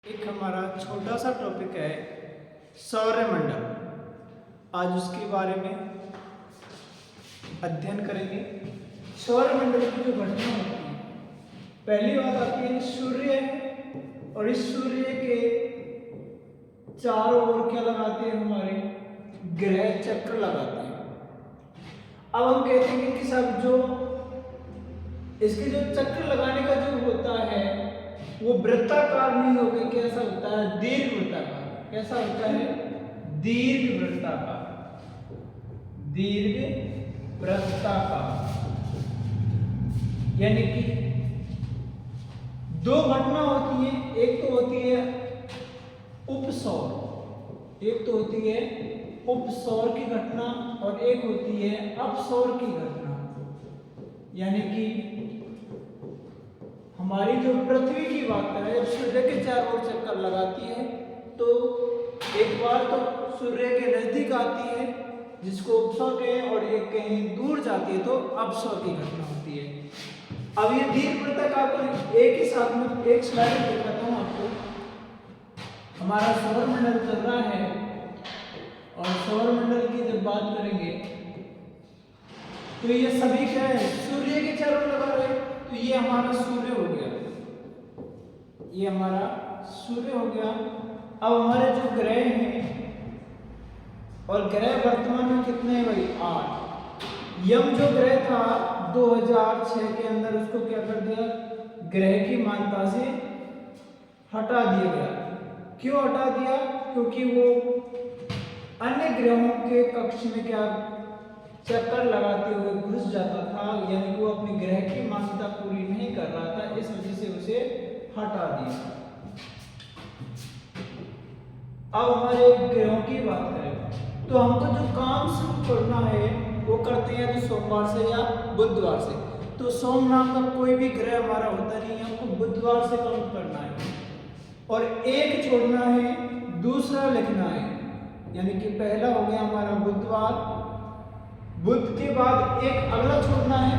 एक हमारा छोटा सा टॉपिक है सौरमंडल। आज उसके बारे में अध्ययन करेंगे। सौरमंडल की जो घटना होती है, पहली बात आती है सूर्य है और इस सूर्य के चारों ओर क्या लगाते हैं, हमारे ग्रह चक्र लगाते हैं। अब हम कहते हैं कि सब जो इसके जो चक्र लगाने का जो होता है वो वृत्ताकार नहीं होकर कैसा होता है, दीर्घ वृत्ताकार। कैसा होता है? दीर्घ वृत्ताकार। दीर्घ वृत्ताकार यानी कि दो घटना होती है। एक तो होती है उपसौर, एक तो होती है उपसौर की घटना और एक होती है अपसौर की घटना। यानी कि हमारी जो पृथ्वी की बात करें, जब सूर्य के चारों ओर चक्कर लगाती है तो एक बार तो सूर्य के नजदीक आती है जिसको उपसौर कहें, और एक कहीं दूर जाती है तो अपसौर की घटना होती है। अब ये दीर्घ वृत्ताकार को एक ही साथ में एक स्लाइड में दिखाता हूँ आपको। हमारा सौरमंडल चल रहा है और सौरमंडल की जब बात करेंगे तो ये सभी क्या है, सूर्य के चारों ओर लगा रहे हैं। तो ये हमारा सूर्य हो गया, ये हमारा सूर्य हो गया। अब हमारे जो ग्रह हैं, और ग्रह वर्तमान में कितने हैं भाई? 8। यम जो ग्रह था 2006 के अंदर उसको क्या कर दिया, ग्रह की मान्यता से हटा दिया गया। क्यों हटा दिया? क्योंकि वो अन्य ग्रहों के कक्ष में क्या चक्कर लगाते हुए घुस जाता था, यानी कि वो अपने ग्रह की मान्यता पूरी नहीं कर रहा था, इस वजह से उसे हटा दिया। अब हमारे ग्रहों की बात करें तो हमको जो काम शुरू करना है वो करते हैं तो सोमवार से या बुधवार से। तो सोम नाम का कोई भी ग्रह हमारा होता नहीं है, हमको बुधवार से काउंट करना है और एक छोड़ना है, दूसरा लिखना है। यानी कि पहला हो गया हमारा बुधवार, बुध के बाद एक अगला छोड़ना है,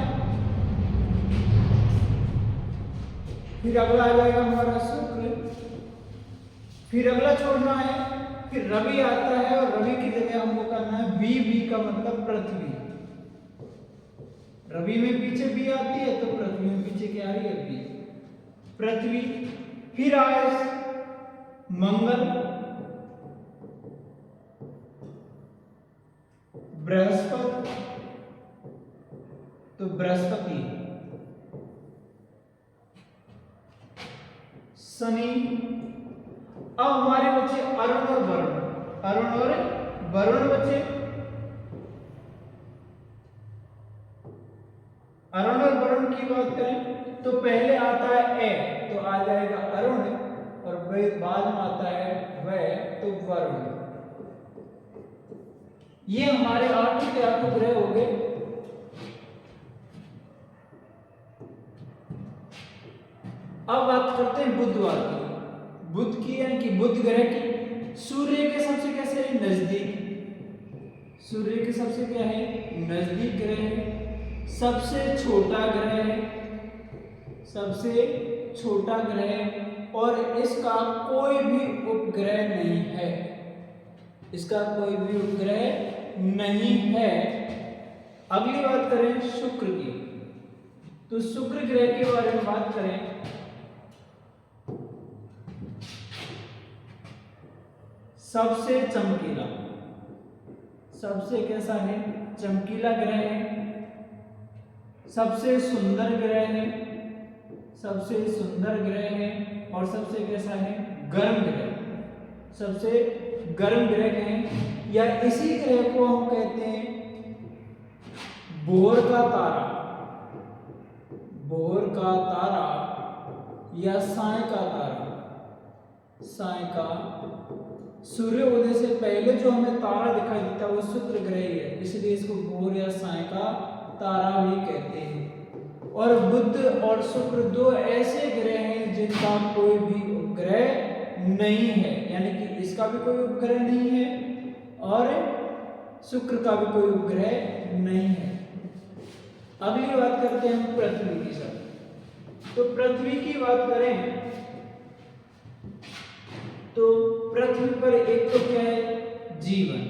फिर अगला आ जाएगा हमारा शुक्र, फिर अगला छोड़ना है, फिर रवि आता है और रवि की जगह हमको करना है बी का मतलब पृथ्वी। रवि में पीछे बी आती है तो पृथ्वी में पीछे क्या आ रही है? बी, पृथ्वी। फिर आए मंगल, बृहस्पति, तो बृहस्पति, शनि। अब हमारे बचे अरुण और वरुण, अरुण और वरुण बचे। अरुण और वरुण की बात करें तो पहले आता है ए तो आ जाएगा अरुण, और बाद में आता है वह तो वरुण। ये हमारे 8 के 8 ग्रह हो गए। अब बात करते हैं बुधवार की, बुध की यानी कि बुध ग्रह की। सूर्य के सबसे कैसे नजदीक, सूर्य के सबसे क्या है, नजदीक ग्रह है, सबसे छोटा ग्रह है, सबसे छोटा ग्रह, और इसका कोई भी उपग्रह नहीं है, इसका कोई भी उपग्रह नहीं है। अगली बात करें शुक्र की, तो शुक्र ग्रह के बारे में बात करें सबसे चमकीला, सबसे कैसा है, चमकीला ग्रह है, सबसे सुंदर ग्रह है, सबसे सुंदर ग्रह है, और सबसे कैसा है, गर्म ग्रह, सबसे गर्म ग्रह है। या इसी ग्रह को हम कहते हैं बोर का तारा, बोर का तारा या साय का तारा। साय का, सूर्योदय से पहले जो हमें तारा दिखाई देता है वो शुक्र ग्रह ही है, इसलिए इसको बोर या साय का तारा भी कहते हैं। और बुध और शुक्र दो ऐसे ग्रह हैं जिनका कोई भी उपग्रह नहीं है, यानी कि इसका भी कोई उपग्रह नहीं है और शुक्र का भी कोई उपग्रह नहीं है। अगली बात करते हैं हम पृथ्वी की। सब तो पृथ्वी की बात करें तो पृथ्वी पर एक तो क्या है, जीवन,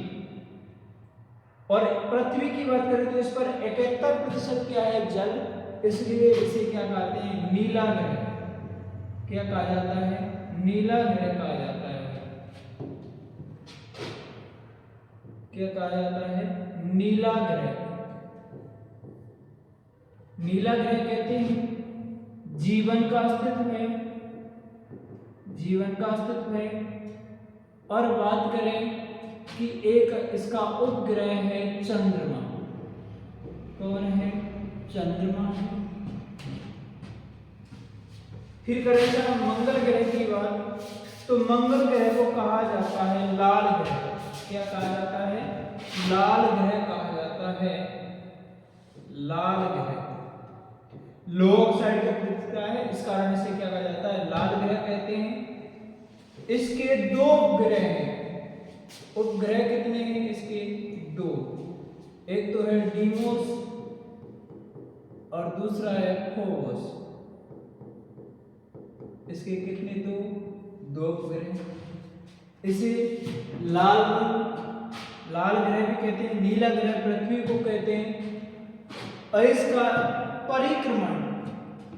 और पृथ्वी की बात करें तो इस पर 71% क्या है, जल, इसलिए इसे क्या कहते हैं, नीला ग्रह। क्या कहा जाता है, नीला ग्रह कहा जाता है। क्या कहा जाता है, नीला ग्रह। नीला ग्रह कहते हैं जीवन का अस्तित्व है, जीवन का अस्तित्व है। और बात करें कि एक इसका उपग्रह है चंद्रमा। कौन है, चंद्रमा है। फिर करेंगे हम मंगल ग्रह की बात, तो मंगल ग्रह को कहा जाता है लाल ग्रह। क्या कहा जाता है, लाल ग्रह कहा जाता है, लाल ग्रह। लो ऑक्साइड का पृथ्वी है, इस कारण से क्या कहा जाता है, लाल ग्रह कहते हैं। इसके दो उपग्रह हैं। उपग्रह कितने हैं इसके, दो। एक तो है डीमोस और दूसरा है फोबोस। इसके कितने, दो उपग्रह। इसे लाल ग्रह भी कहते हैं, नीला ग्रह पृथ्वी को कहते हैं। और इसका परिक्रमण,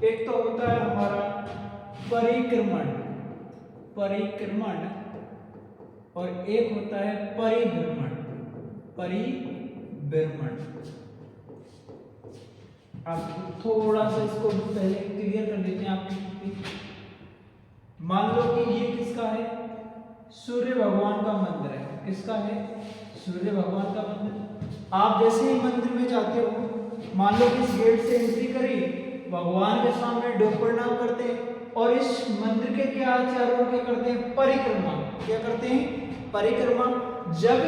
एक तो होता है हमारा परिक्रमण, और एक होता है परिभ्रमण। आप थोड़ा सा इसको पहले क्लियर कर देते हैं आपकी। मान लो कि ये किसका है, सूर्य भगवान का मंदिर है। किसका है, सूर्य भगवान का मंदिर। आप जैसे ही मंदिर में जाते हो, मान लो कि इस गेट से एंट्री करी, भगवान के सामने डोक प्रणाम करते हैं, और इस मंदिर के क्या चारों क्या करते हैं, परिक्रमा। क्या करते हैं, परिक्रमा। जब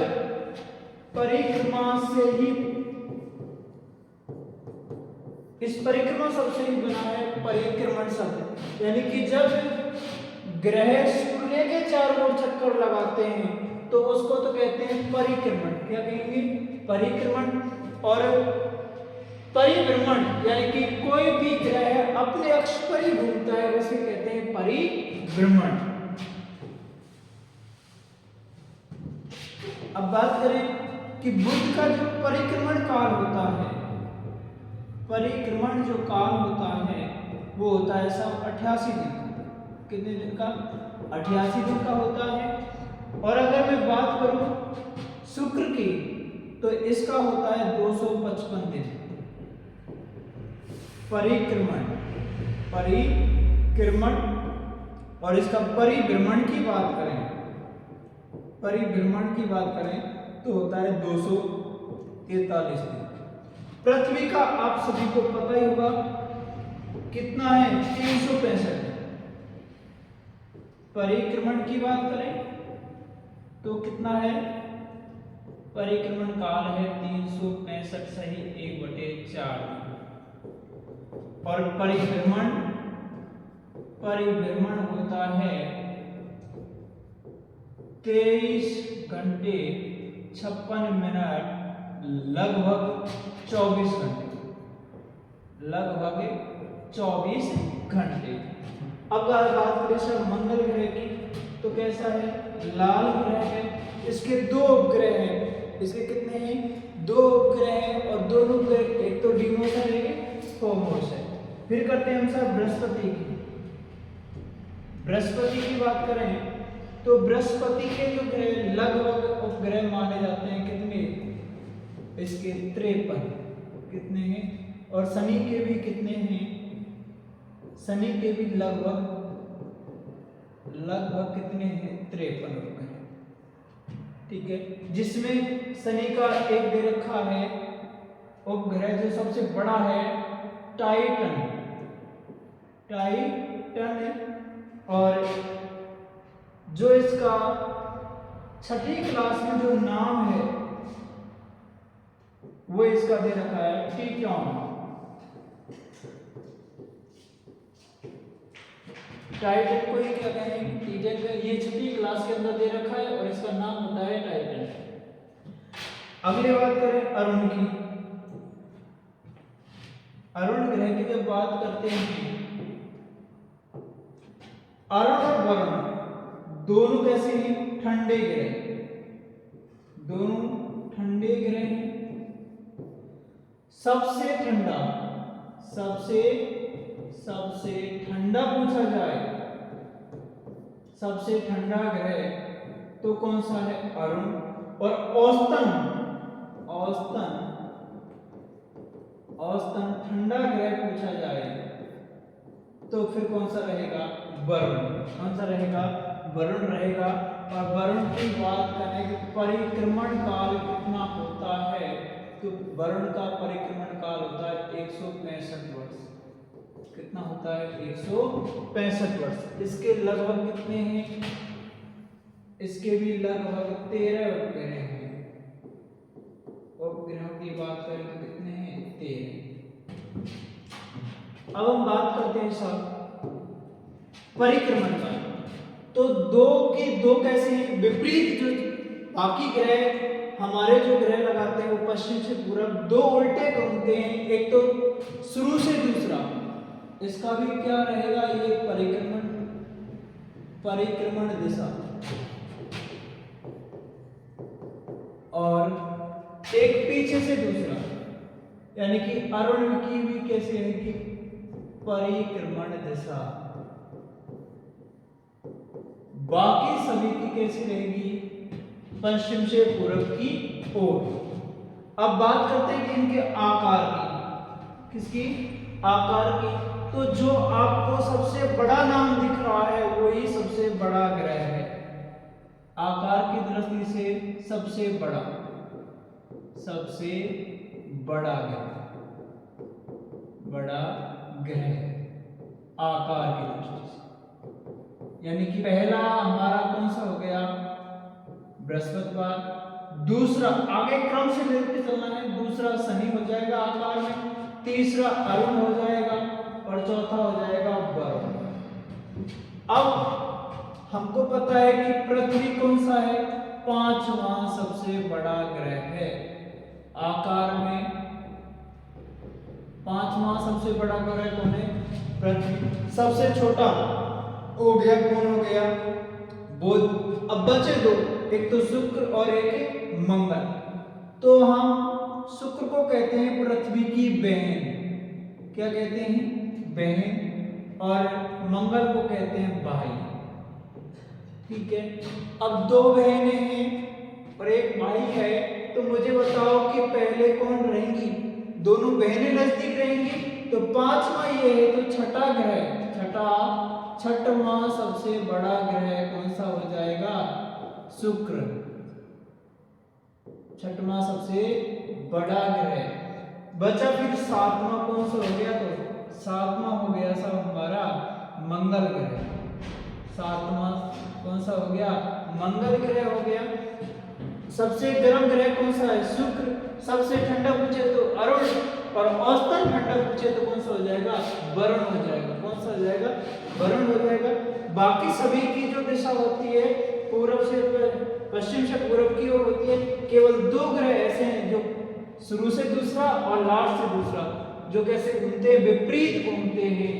परिक्रमा से ही, इस परिक्रमा शब्द से ही बना है परिक्रमण शब्द, यानी कि जब ग्रह सूर्य के चारों ओर चक्कर लगाते हैं तो उसको तो कहते हैं परिक्रमण। क्या कहेंगे, परिक्रमण। और परिभ्रमण, यानी कि कोई भी ग्रह अपने अक्ष पर ही घूमता है, उसे कहते हैं परिभ्रमण। अब बात करें कि बुध का जो परिक्रमण काल होता है, परिक्रमण जो काल होता है वो होता है सब 88 दिन। कितने दिन का, 88 दिन का होता है। और अगर मैं बात करूं शुक्र की, तो इसका होता है 255 दिन। परिक्रमण, और इसका परिभ्रमण की बात करें, तो होता है 243 दिन। पृथ्वी का आप सभी को पता ही होगा कितना है, 365। परिक्रमण की बात करें तो कितना है, परिक्रमण काल है 365 सही 1/4। और परिभ्रमण होता है 23 घंटे 56 मिनट, लगभग 24 घंटे, लगभग 24 घंटे। अब बात करें सर मंगल ग्रह की, तो कैसा है, लाल ग्रह है। इसके दो उपग्रह हैं। इसके कितने हैं, दो उपग्रह हैं, और दोनों ग्रह, एक तो डीमोस है, एक फोबोस है। फिर करते हैं हम सर बृहस्पति की। बृहस्पति की बात करें तो बृहस्पति के जो ग्रह लगभग उपग्रह माने जाते हैं कितने, इसके 53। कितने हैं, और शनि के भी कितने हैं, शनि के भी लगभग कितने हैं, 53 उपग्रह। ठीक है, जिसमें शनि का एक दे रखा है उपग्रह जो सबसे बड़ा है, टाइटन है। और जो इसका 6ठी क्लास में जो नाम है वो इसका दे रखा है टीटॉन। टाइटन को ही क्या कहेंगे, टीटन। ये 6ठी क्लास के अंदर दे रखा है और इसका नाम होता है टाइटन। अगली बात करें अरुण की। अरुण ग्रह की जब बात करते हैं, अरुण और वरुण दोनों कैसे हैं? ठंडे ग्रह, दोनों ठंडे ग्रह हैं। सबसे ठंडा, सबसे ठंडा पूछा जाए, सबसे ठंडा ग्रह तो कौन सा है? अरुण। और औसतन ठंडा ग्रह पूछा जाए तो फिर कौन सा रहेगा? वरुण। कौन सा रहेगा? वरुण रहेगा। और वरुण की बात करें कि परिक्रमण काल कितना होता है, तो वरुण का परिक्रमण काल होता है 165 वर्ष। कितना होता है? 165 वर्ष। इसके लगभग कितने हैं? इसके भी लगभग 13 उपग्रह हैं। उपग्रहों की बात करें तो कितने हैं? 13। अब हम बात करते हैं साहब परिक्रमण का। तो दो कैसे हैं? विपरीत। जो बाकी ग्रह हमारे जो ग्रह लगाते हैं वो पश्चिम से पूरब, दो उल्टे घूमते हैं। एक तो शुरू से दूसरा, इसका भी क्या रहेगा? ये परिक्रमण दिशा। और एक पीछे से दूसरा, यानी कि अरुण की भी कैसे रहेगी? परिक्रमण दिशा। बाकी सभी की कैसी रहेगी? पश्चिम से पूरब की ओर। अब बात करते हैं कि इनके आकार की। किसकी? आकार की। तो जो आपको सबसे बड़ा नाम दिख रहा है वही सबसे बड़ा ग्रह है। आकार की दृष्टि से सबसे बड़ा ग्रह आकार की दृष्टि से। यानी कि पहला हमारा कौन सा हो गया? बृहस्पतिवार। दूसरा, आगे क्रम से लेते चलना है, दूसरा शनि हो जाएगा आकार में, तीसरा अरुण हो जाएगा और चौथा हो जाएगा वरुण। अब हमको पता है कि पृथ्वी कौन सा है? 5वां सबसे बड़ा ग्रह है आकार में। 5वां सबसे बड़ा ग्रह कौन है? पृथ्वी। सबसे छोटा हो गया, कौन हो गया? बुध। अब बचे दो, एक तो शुक्र और एक मंगल। तो हम शुक्र को कहते हैं पृथ्वी की बहन। क्या कहते हैं? बहन। और मंगल को कहते हैं भाई। ठीक है। अब दो बहनें हैं और एक भाई है, तो मुझे बताओ कि पहले कौन रहेंगी? दोनों बहनें नजदीक रहेंगी। तो 5वां ये है, तो छठा ग्रह, छठवां सबसे बड़ा ग्रह कौन सा हो जाएगा? शुक्र। छठवां सबसे बड़ा ग्रह। बचा फिर 7वां कौन सा हो गया? तो 7वां हो गया सब हमारा मंगल ग्रह। 7वां कौन सा हो गया? मंगल ग्रह हो गया। सबसे गर्म ग्रह कौन सा है? शुक्र। सबसे ठंडा पूछे तो अरुण, और औसतन ठंडा पूछे तो कौन सा हो जाएगा? वरुण हो जाएगा। कौन सा हो जाएगा? वरुण हो जाएगा। बाकी सभी की जो दिशा होती है पूरब से पश्चिम से पूरब की ओर होती है। केवल दो ग्रह ऐसे हैं जो शुरू से दूसरा और लास्ट से दूसरा, जो कैसे घूमते हैं? विपरीत घूमते हैं।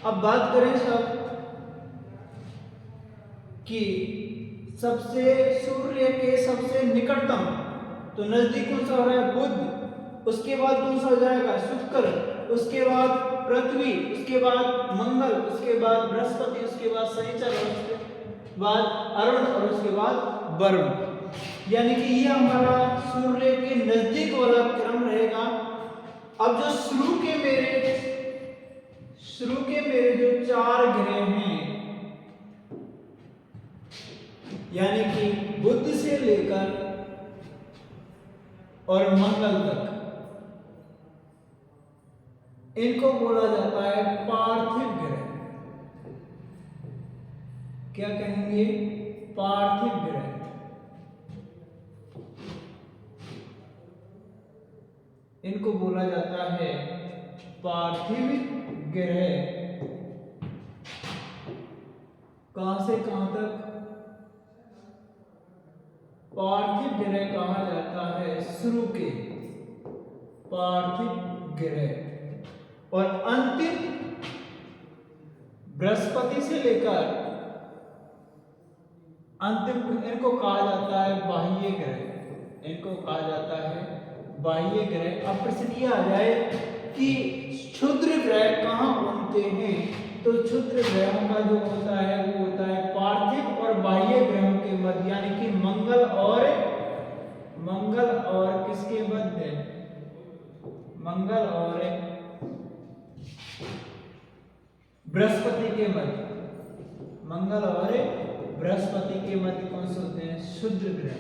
अब बात करें सब कि सबसे सूर्य के सबसे निकटतम, तो नजदीक कौन सा हो रहा है? बुध। उसके बाद कौन सा हो जाएगा? शुक्र। उसके बाद पृथ्वी, उसके बाद मंगल, उसके बाद बृहस्पति, उसके बाद शनिचर, उसके बाद अरुण और उसके बाद वरुण। यानी कि ये हमारा सूर्य के नजदीक वाला क्रम रहेगा। अब जो शुरू के मेरे जो 4 ग्रह हैं, यानी कि बुध से लेकर और मंगल तक, इनको बोला जाता है पार्थिव ग्रह। क्या कहेंगे? पार्थिव ग्रह। इनको बोला जाता है पार्थिव ग्रह। कहां से कहां तक? पार्थिव ग्रह कहा जाता है शुरू के पार्थिव ग्रह, और अंतिम बृहस्पति से लेकर अंतिम इनको कहा जाता है बाह्य ग्रह, इनको कहा जाता है बाह्य ग्रह। अब प्रश्न ये आ जाए कि क्षुद्र ग्रह कहाँ घूमते हैं, तो क्षुद्र ग्रहों का जो होता है वो होता है पार्थिव और बाह्य ग्रहों के मध्य, यानी कि मंगल और किसके मध्य, मंगल और बृहस्पति के मध्य, मंगल और बृहस्पति के मध्य कौन से होते हैं, क्षुद्र ग्रह।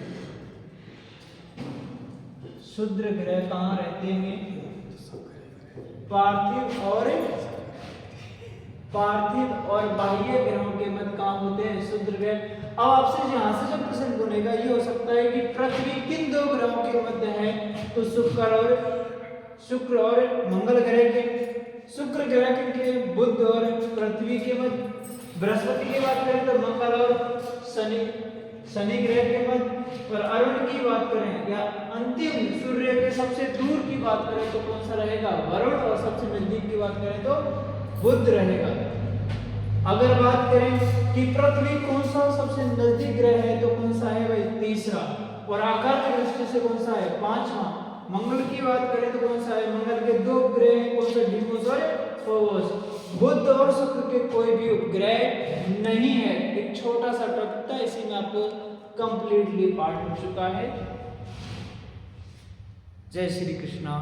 क्षुद्र ग्रह कहाँ रहते हैं, पार्थिव और बाह्य ग्रहों के मध्य कहाँ होते हैं, क्षुद्र ग्रह। अब आपसे यहाँ से जब प्रश्न बनेगा ये हो सकता है कि पृथ्वी किन दो ग्रहों के मध्य है, तो शुक्र और मंगल ग्रह के, शुक्र ग्रह के बुध और पृथ्वी के मध्य, बृहस्पति की बात करें तो मंगल और शनि ग्रह के मध्य, और अरुण की बात करें या अंतिम सूर्य के सबसे दूर की बात करें तो कौन सा रहेगा, वरुण, और सबसे नजदीक की बात करें तो बुध रहेगा। अगर बात करें कि पृथ्वी कौन सा सबसे नजदीक ग्रह है तो कौन सा है भाई, तीसरा, और आकार की दृष्टि से कौन सा है, पांचवा। मंगल की बात करें तो कौन सा है, मंगल के दो ग्रह हैं, कौन सा, डिमोस और फोबोस। बुध और शुक्र के कोई भी उपग्रह नहीं है। एक छोटा सा टॉपिक था, इसी में आपको कंप्लीटली पाठ हो चुका है। जय श्री कृष्णा।